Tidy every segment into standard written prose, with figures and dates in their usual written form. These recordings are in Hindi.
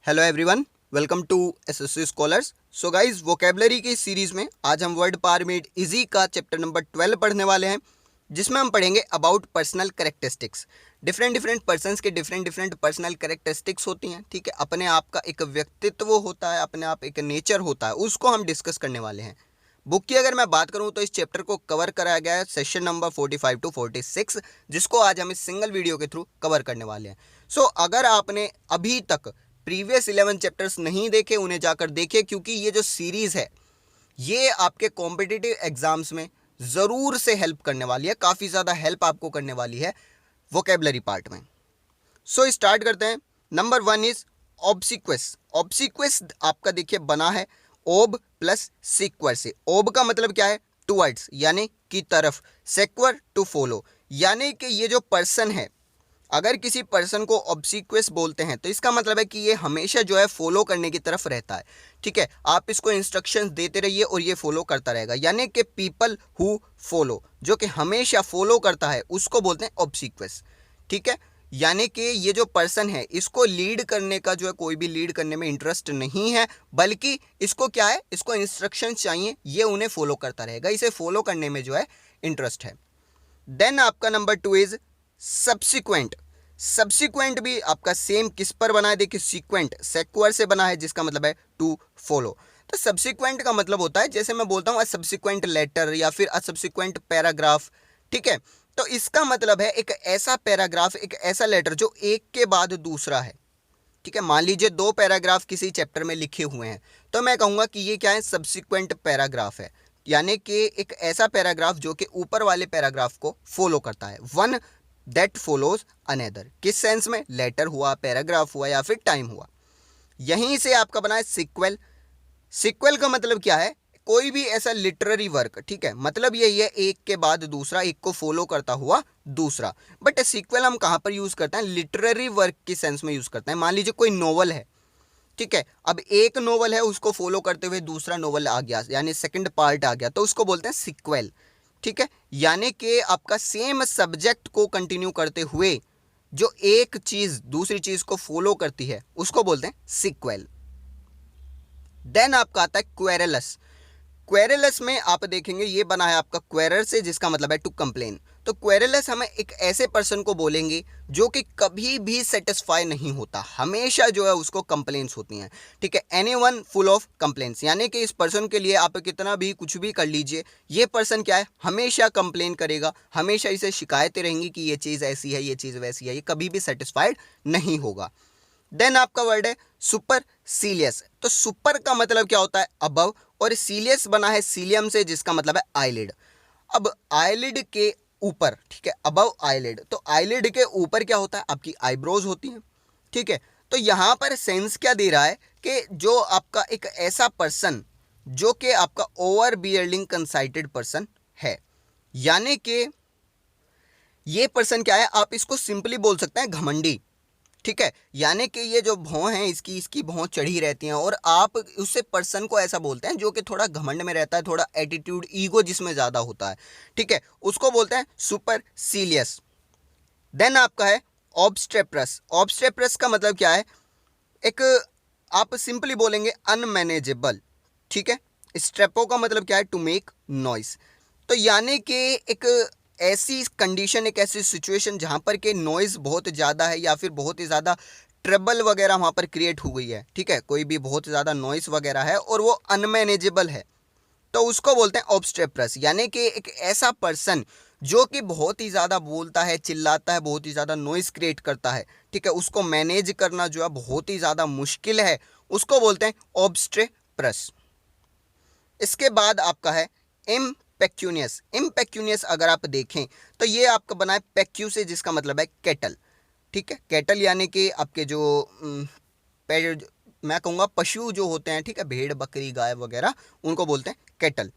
Hello everyone, welcome to SSC scholars. So guys, vocabulary की सीरीज में आज हम वर्ड पावर मेड इजी का चैप्टर नंबर 12 पढ़ने वाले हैं, जिसमें हम पढ़ेंगे about personal characteristics. Different persons के डिफरेंट पर्सनल कैरेक्टरिस्टिक्स होती हैं। ठीक है, अपने आप का एक व्यक्तित्व होता है, अपने आप एक नेचर होता है, उसको हम डिस्कस करने वाले हैं। बुक की अगर मैं बात करूं तो इस चैप्टर को कवर कराया गया है सेशन नंबर 45 टू 46, जिसको आज हम इस सिंगल वीडियो के थ्रू कवर करने वाले हैं। सो अगर आपने अभी तक प्रीवियस 11 चैप्टर्स नहीं देखे, उन्हें जाकर देखें, क्योंकि ये जो सीरीज़ है ये आपके कॉम्पिटिटिव एग्जाम्स में ज़रूर से हेल्प करने वाली है, काफ़ी ज़्यादा हेल्प आपको करने वाली है वोकेबलरी पार्ट में। सो स्टार्ट करते हैं। Number 1 is ऑब्सिक्वस। ऑब्सिक्वस आपका देखिए बना है ओब प्लस सिक्वर से। ओब का मतलब क्या है? टुवर्ड्स, यानी की तरफ। सेक्वर टू फॉलो, यानी कि ये जो पर्सन है, अगर किसी पर्सन को ऑब्सिक्वस बोलते हैं तो इसका मतलब है कि ये हमेशा जो है फॉलो करने की तरफ रहता है। ठीक है, आप इसको इंस्ट्रक्शंस देते रहिए और ये फॉलो करता रहेगा, यानी कि पीपल हु फॉलो, जो कि हमेशा फॉलो करता है, उसको बोलते हैं ऑब्सिक्वस। ठीक है, यानी कि ये जो पर्सन है इसको लीड करने का जो है, कोई भी लीड करने में इंटरेस्ट नहीं है, बल्कि इसको क्या है, इसको इंस्ट्रक्शन चाहिए, ये उन्हें फॉलो करता रहेगा, इसे फॉलो करने में जो है इंटरेस्ट है। देन आपका नंबर 2 इज सब्सिक्वेंट। सब्सिक्वेंट भी आपका सेम किस पर बना है? देखिए, सीक्वेंट सेक्वर से बना है, जिसका मतलब है टू फॉलो। तो सब्सिक्वेंट का मतलब होता है, जैसे मैं बोलता हूँ अ सब्सिक्वेंट लेटर या फिर अ सब्सिक्वेंट पैराग्राफ। ठीक है, तो इसका मतलब है एक ऐसा पैराग्राफ, एक ऐसा लेटर जो एक के बाद दूसरा है। ठीक है, मान लीजिए 2 पैराग्राफ किसी चैप्टर में लिखे हुए हैं, तो मैं कहूँगा कि ये क्या है? सब्सिक्वेंट पैराग्राफ है, यानी कि एक ऐसा पैराग्राफ जो कि ऊपर वाले पैराग्राफ को फॉलो करता है। वन दैट फॉलोज अनदर, किस सेंस में? लेटर हुआ, पैराग्राफ हुआ या फिर टाइम हुआ। यहीं से आपका बना है सिक्वल। सिक्वल का मतलब क्या है? कोई भी ऐसा लिटरेरी वर्क। ठीक है, मतलब यही है, एक के बाद दूसरा, एक को फॉलो करता हुआ दूसरा। बट सिक्वल हम कहाँ पर यूज़ करते हैं? लिटरेरी वर्क की सेंस में यूज़ करते हैं। मान लीजिए कोई नोवेल है, ठीक है, अब एक नोवेल है, उसको फॉलो करते हुए दूसरा नोवेल आ गया, यानी सेकंड पार्ट आ गया, तो उसको बोलते हैं सिक्वल। ठीक है, यानी कि आपका सेम सब्जेक्ट को कंटिन्यू करते हुए जो एक चीज़ दूसरी चीज़ को फॉलो करती है, उसको बोलते हैं सिक्वल। देन आपका आता है क्वेरलस। क्वेरलस में आप देखेंगे ये बना है आपका क्वेरर से, जिसका मतलब है टू कंप्लेन। तो क्वेरलस हमें एक ऐसे पर्सन को बोलेंगे जो कि कभी भी सेटिस्फाई नहीं होता, हमेशा जो है उसको कंप्लेंट्स होती हैं। ठीक है, एनीवन फुल ऑफ कंप्लेंट्स, यानी कि इस पर्सन के लिए आप कितना भी कुछ भी कर लीजिए, ये पर्सन क्या है? हमेशा कंप्लेन करेगा, हमेशा इसे शिकायतें रहेंगी कि ये चीज़ ऐसी है, ये चीज़ वैसी है, ये कभी भी सेटिस्फाइड नहीं होगा। देन आपका वर्ड है सुपर सीलियस। तो सुपर का मतलब क्या होता है? अबव, और सीलियस बना है सीलियम से, जिसका मतलब है आईलिड। अब आईलिड के ऊपर, ठीक है, अबव आईलिड, तो आईलिड के ऊपर क्या होता है? आपकी आईब्रोज होती हैं। ठीक है, तो यहाँ पर सेंस क्या दे रहा है कि जो आपका एक ऐसा पर्सन जो कि आपका ओवर बियर्डिंग कंसाइटेड पर्सन है, यानी कि ये पर्सन क्या है? आप इसको सिंपली बोल सकते हैं घमंडी। ठीक है, यानी कि ये जो भौं है इसकी भौं चढ़ी रहती हैं, और आप उससे पर्सन को ऐसा बोलते हैं जो कि थोड़ा घमंड में रहता है, थोड़ा एटीट्यूड, ईगो जिसमें ज़्यादा होता है। ठीक है, उसको बोलते हैं सुपर सीलियस। देन आपका है ऑब्स्ट्रेप्रस। ऑब्स्ट्रेप्रस का मतलब क्या है? एक, आप सिंपली बोलेंगे अनमैनेजेबल। ठीक है, स्ट्रेपो का मतलब क्या है? To make noise. तो यानी कि एक ऐसी कंडीशन, एक ऐसी सिचुएशन जहाँ पर के नॉइज़ बहुत ज़्यादा है, या फिर बहुत ही ज़्यादा ट्रबल वगैरह वहाँ पर क्रिएट हो गई है। ठीक है, कोई भी बहुत ज़्यादा नॉइस वगैरह है और वो अनमैनेजेबल है, तो उसको बोलते हैं ऑब्स्ट्रेप्रस, यानी कि एक ऐसा पर्सन जो कि बहुत ही ज़्यादा बोलता है, चिल्लाता है, बहुत ही ज़्यादा नॉइस क्रिएट करता है। ठीक है, उसको मैनेज करना जो है बहुत ही ज़्यादा मुश्किल है, उसको बोलते हैं ऑब्स्ट्रेप्रस। इसके बाद आपका है इम्पेक्यूनियस। इम्पेक्यूनियस अगर आप देखें तो ये आपका बना है पेक्यू से, जिसका मतलब है कैटल। ठीक है, कैटल यानी कि आपके जो मैं कहूँगा पशु जो होते हैं, ठीक है, भेड़ बकरी गाय वगैरह, उनको बोलते हैं कैटल।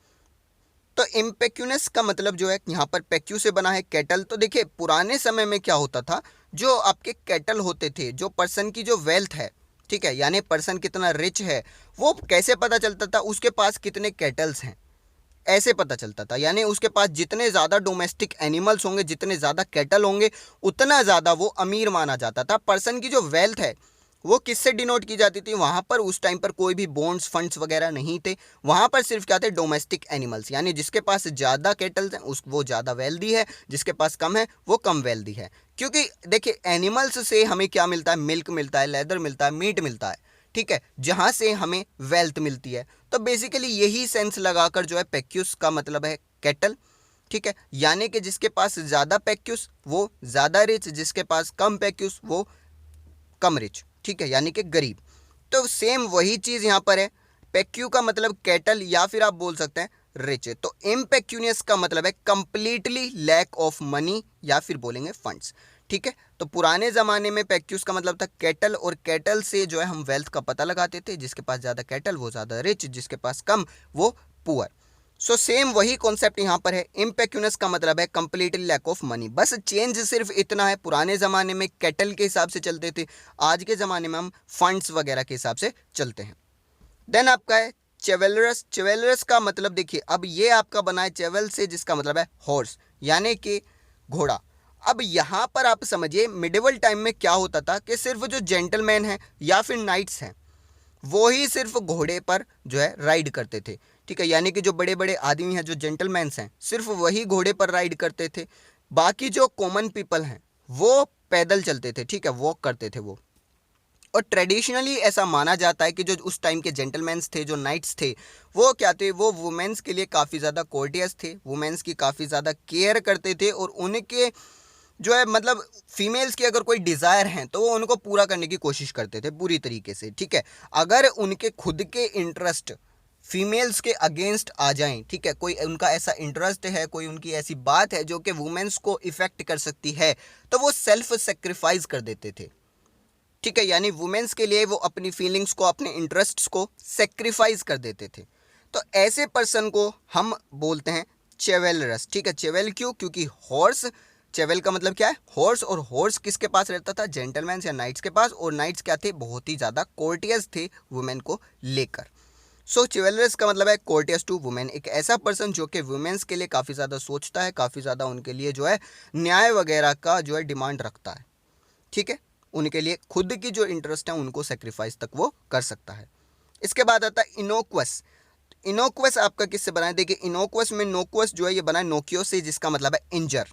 तो इम्पेक्यूनस का मतलब जो है यहाँ पर पेक्यू से बना है कैटल। तो देखिए, पुराने समय में क्या होता था, जो आपके कैटल होते थे, जो पर्सन की जो वेल्थ है, ठीक है, यानी पर्सन कितना रिच है, वो कैसे पता चलता था? उसके पास कितने कैटल्स हैं, ऐसे पता चलता था। यानी उसके पास जितने ज़्यादा डोमेस्टिक एनिमल्स होंगे, जितने ज़्यादा कैटल होंगे, उतना ज़्यादा वो अमीर माना जाता था। पर्सन की जो वेल्थ है वो किससे डिनोट की जाती थी? वहाँ पर उस टाइम पर कोई भी बॉन्ड्स फंड्स वगैरह नहीं थे, वहाँ पर सिर्फ क्या थे? डोमेस्टिक एनिमल्स, यानी जिसके पास ज़्यादा कैटल्स हैं वो ज़्यादा वेल्दी है, जिसके पास कम है वो कम वेल्दी है। क्योंकि देखिए एनिमल्स से हमें क्या मिलता है? मिल्क मिलता है, लेदर मिलता है, मीट मिलता है, ठीक है, जहाँ से हमें वेल्थ मिलती है। तो बेसिकली यही सेंस लगाकर जो है पेक्यूस का मतलब है कैटल, ठीक है, यानी कि जिसके पास ज़्यादा पेक्यूस वो ज़्यादा रिच, जिसके पास कम पेक्यूस वो कम रिच, ठीक है, यानी कि गरीब। तो सेम वही चीज़ यहाँ पर है, पेक्यू का मतलब कैटल या फिर आप बोल सकते हैं रिच। तो इम्पेक्यूनियस का मतलब है कंप्लीटली लैक ऑफ मनी या फिर बोलेंगे फंड्स, ठीक है। तो पुराने ज़माने में पेक्यूस का मतलब था कैटल, और कैटल से जो है हम वेल्थ का पता लगाते थे, जिसके पास ज़्यादा कैटल वो ज़्यादा रिच, जिसके पास कम वो पुअर। सो सेम वही कॉन्सेप्ट यहाँ पर है, इम्पेक्यूनस का मतलब है कंप्लीटली लैक ऑफ मनी। बस चेंज सिर्फ इतना है, पुराने ज़माने में कैटल के हिसाब से चलते थे, आज के ज़माने में हम फंड्स वगैरह के हिसाब से चलते हैं। देन आपका है चेवेलरस। चेवेलरस का मतलब देखिए, अब ये आपका बना है चेवल से, जिसका मतलब है हॉर्स, यानी कि घोड़ा। अब यहाँ पर आप समझिए मिडिवल टाइम में क्या होता था कि सिर्फ जो जेंटलमैन हैं या फिर नाइट्स हैं वो ही सिर्फ घोड़े पर जो है राइड करते थे, ठीक है, यानी कि जो बड़े बड़े आदमी हैं, जो जेंटलमैन्स हैं, सिर्फ वही घोड़े पर राइड करते थे। बाकी जो कॉमन पीपल हैं वो पैदल चलते थे, ठीक है, वॉक करते थे वो। और ट्रेडिशनली ऐसा माना जाता है कि जो उस टाइम के जेंटलमैन्स थे, जो नाइट्स थे, वो क्या थे? वो वुमेन्स के लिए काफ़ी ज़्यादा कोर्टियस थे, वुमेन्स की काफ़ी ज़्यादा केयर करते थे, और उनके जो है मतलब फीमेल्स की अगर कोई डिज़ायर हैं तो वो उनको पूरा करने की कोशिश करते थे पूरी तरीके से, ठीक है। अगर उनके खुद के इंटरेस्ट फीमेल्स के अगेंस्ट आ जाएं, ठीक है, कोई उनका ऐसा इंटरेस्ट है, कोई उनकी ऐसी बात है जो कि वुमेन्स को इफ़ेक्ट कर सकती है, तो वो सेल्फ सेक्रीफाइस कर देते थे, ठीक है, यानी वुमेन्स के लिए वो अपनी फीलिंग्स को, अपने इंटरेस्ट्स को सेक्रीफाइस कर देते थे। तो ऐसे पर्सन को हम बोलते हैं चेवेलरस, ठीक है। चेवेल क्यों? क्योंकि हॉर्स, चेवेल का मतलब क्या है? हॉर्स, और हॉर्स किसके पास रहता था? जेंटलमैन या नाइट्स के पास, और नाइट्स क्या थे? बहुत ही ज़्यादा कोर्टियस थे वुमेन को लेकर। सो चिवलरस का मतलब है कोर्टियस टू वुमेन, एक ऐसा पर्सन जो कि वुमेन्स के लिए काफ़ी ज़्यादा सोचता है, काफ़ी ज़्यादा उनके लिए जो है न्याय वगैरह का जो है डिमांड रखता है, ठीक है, उनके लिए खुद की जो इंटरेस्ट है उनको सेक्रीफाइस तक वो कर सकता है। इसके बाद आता है इनोक्वस। इनोक्वस आपका किससे बना है? देखिए इनोक्वस में नोक्वस जो है ये बना है नोकियो से, जिसका मतलब है इंजर।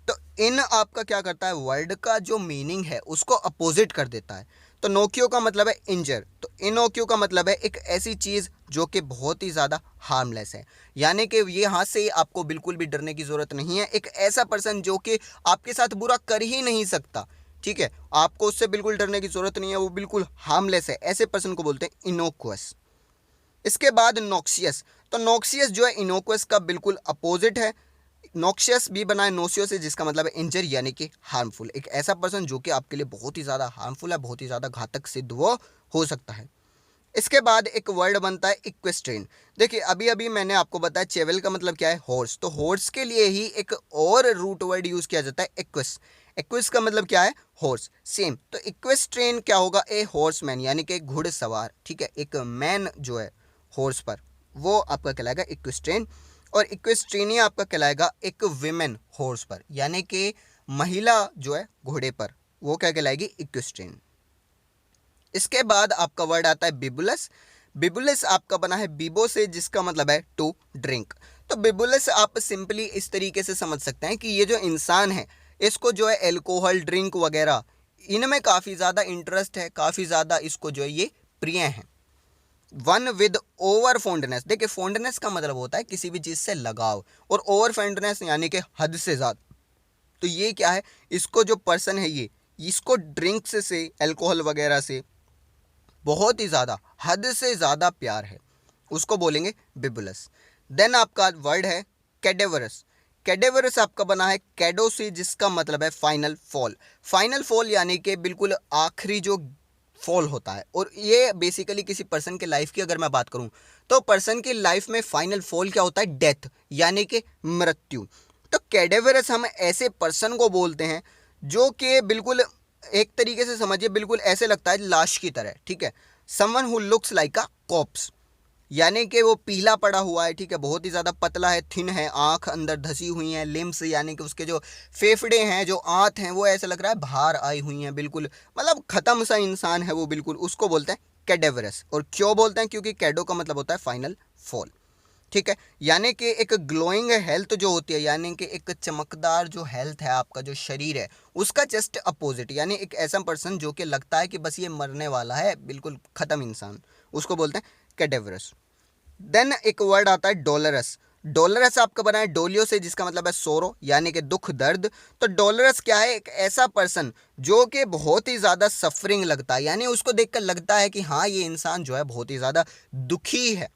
तो इन आपका क्या करता है? वर्ड का जो मीनिंग है उसको अपोजिट कर देता है। तो नोकियो का मतलब है इंजर, तो इनोक्यो का मतलब है एक ऐसी चीज़ जो कि बहुत ही ज़्यादा हार्मलेस है, यानी कि ये यहाँ से आपको बिल्कुल भी डरने की ज़रूरत नहीं है। एक ऐसा पर्सन जो कि आपके साथ बुरा कर ही नहीं सकता, ठीक है, आपको उससे बिल्कुल डरने की ज़रूरत नहीं है, वो बिल्कुल हार्मलेस है, ऐसे पर्सन को बोलते हैं इनोक्वस। इसके बाद नॉक्सियस। तो नॉक्सियस जो है इनोक्वस का बिल्कुल अपोजिट है। नॉक्शियस भी बना है नोसियो से, जिसका मतलब है इंजर, यानी कि हार्मफुल, एक ऐसा पर्सन जो कि आपके लिए बहुत ही ज़्यादा हार्मफुल है, बहुत ही ज़्यादा घातक सिद्ध वो हो सकता है। इसके बाद एक वर्ड बनता है इक्वेस्ट्रेन। देखिए अभी अभी मैंने आपको बताया चेवल का मतलब क्या है? हॉर्स। तो हॉर्स के लिए ही एक और रूट वर्ड यूज़ किया जाता है इक्विस। इक्विस का मतलब क्या है? हॉर्स। सेम। तो इक्वेस्ट्रेन क्या होगा? ए हॉर्स मैन, यानी कि एक घुड़सवार, ठीक है, एक मैन जो है हॉर्स पर, वो आपका कहलाएगा इक्वेस्ट्रेन। और इक्वेस्ट्रेनिया आपका कहलाएगा एक विमेन हॉर्स पर, यानी कि महिला जो है घोड़े पर, वो क्या कहलाएगी? इक्वेस्ट्रेन। इसके बाद आपका वर्ड आता है बिबुलस। बिबुलस आपका बना है बीबो से, जिसका मतलब है टू ड्रिंक। तो बिबुलस आप सिंपली इस तरीके से समझ सकते हैं कि ये जो इंसान है इसको जो है एल्कोहल ड्रिंक वगैरह इनमें काफ़ी ज़्यादा इंटरेस्ट है, काफ़ी ज़्यादा इसको जो है ये प्रिय है। One with over fondness. देखिए फॉन्डनेस का मतलब होता है किसी भी चीज़ से लगाव, और ओवर फॉन्डनेस यानी कि हद से ज़्यादा। तो ये क्या है? इसको जो पर्सन है ये, इसको ड्रिंक्स से, अल्कोहल वगैरह से बहुत ही ज़्यादा, हद से ज़्यादा प्यार है, उसको बोलेंगे बिबुलस। देन आपका वर्ड है कैडेवरस। कैडेवरस आपका बना है कैडो से, जिसका मतलब है फाइनल फॉल। फाइनल फॉल यानी कि बिल्कुल आखिरी जो फॉल होता है, और ये बेसिकली किसी पर्सन के लाइफ की अगर मैं बात करूं तो पर्सन की लाइफ में फाइनल फॉल क्या होता है? डेथ, यानी कि मृत्यु। तो कैडेवरस हम ऐसे पर्सन को बोलते हैं जो कि बिल्कुल एक तरीके से समझिए बिल्कुल ऐसे लगता है लाश की तरह, ठीक है, someone who looks like a cops. यानी कि वो पीला पड़ा हुआ है, ठीक है, बहुत ही ज़्यादा पतला है, थिन है, आँख अंदर धसी हुई है, लिम्स यानी कि उसके जो फेफड़े हैं, जो आंत हैं, वो ऐसा लग रहा है बाहर आई हुई हैं बिल्कुल, मतलब ख़त्म सा इंसान है वो बिल्कुल, उसको बोलते हैं कैडेवरस। और क्यों बोलते हैं? क्योंकि कैडो का मतलब होता है फाइनल फॉल, ठीक है। यानी कि एक ग्लोइंग हेल्थ जो होती है, यानी कि एक चमकदार जो हेल्थ है, आपका जो शरीर है, उसका जस्ट अपोजिट, यानी एक ऐसा पर्सन जो कि लगता है कि बस ये मरने वाला है, बिल्कुल ख़त्म इंसान, उसको बोलते हैं कैडेवरस। देन एक वर्ड आता है डोलरस। डोलरस आपका बना है डोलियो से, जिसका मतलब है सोरो, यानी कि दुख दर्द। तो डोलरस क्या है? एक ऐसा पर्सन जो कि बहुत ही ज़्यादा सफरिंग लगता है, यानी उसको देखकर लगता है कि हाँ ये इंसान जो है बहुत ही ज़्यादा दुखी है,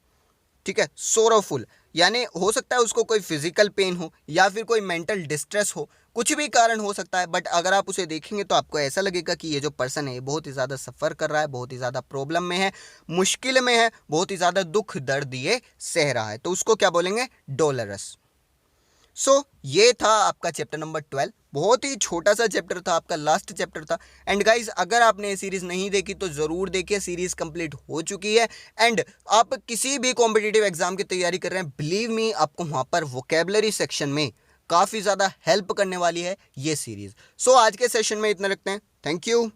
ठीक है। सोरोफुल यानी हो सकता है उसको कोई फिजिकल पेन हो या फिर कोई मेंटल डिस्ट्रेस हो, कुछ भी कारण हो सकता है, बट अगर आप उसे देखेंगे तो आपको ऐसा लगेगा कि ये जो पर्सन है ये बहुत ही ज़्यादा सफ़र कर रहा है, बहुत ही ज़्यादा प्रॉब्लम में है, मुश्किल में है, बहुत ही ज़्यादा दुख दर्द ये सह रहा है, तो उसको क्या बोलेंगे? डोलरस। ये था आपका चैप्टर नंबर 12। बहुत ही छोटा सा चैप्टर था, आपका लास्ट चैप्टर था। एंड गाइज, अगर आपने ये सीरीज़ नहीं देखी तो ज़रूर देखिए, सीरीज़ कंप्लीट हो चुकी है। एंड आप किसी भी कॉम्पिटिटिव एग्जाम की तैयारी कर रहे हैं, बिलीव मी, आपको वहाँ पर वोकेबलरी सेक्शन में काफ़ी ज़्यादा हेल्प करने वाली है ये सीरीज़। आज के सेशन में इतना रखते हैं। Thank you.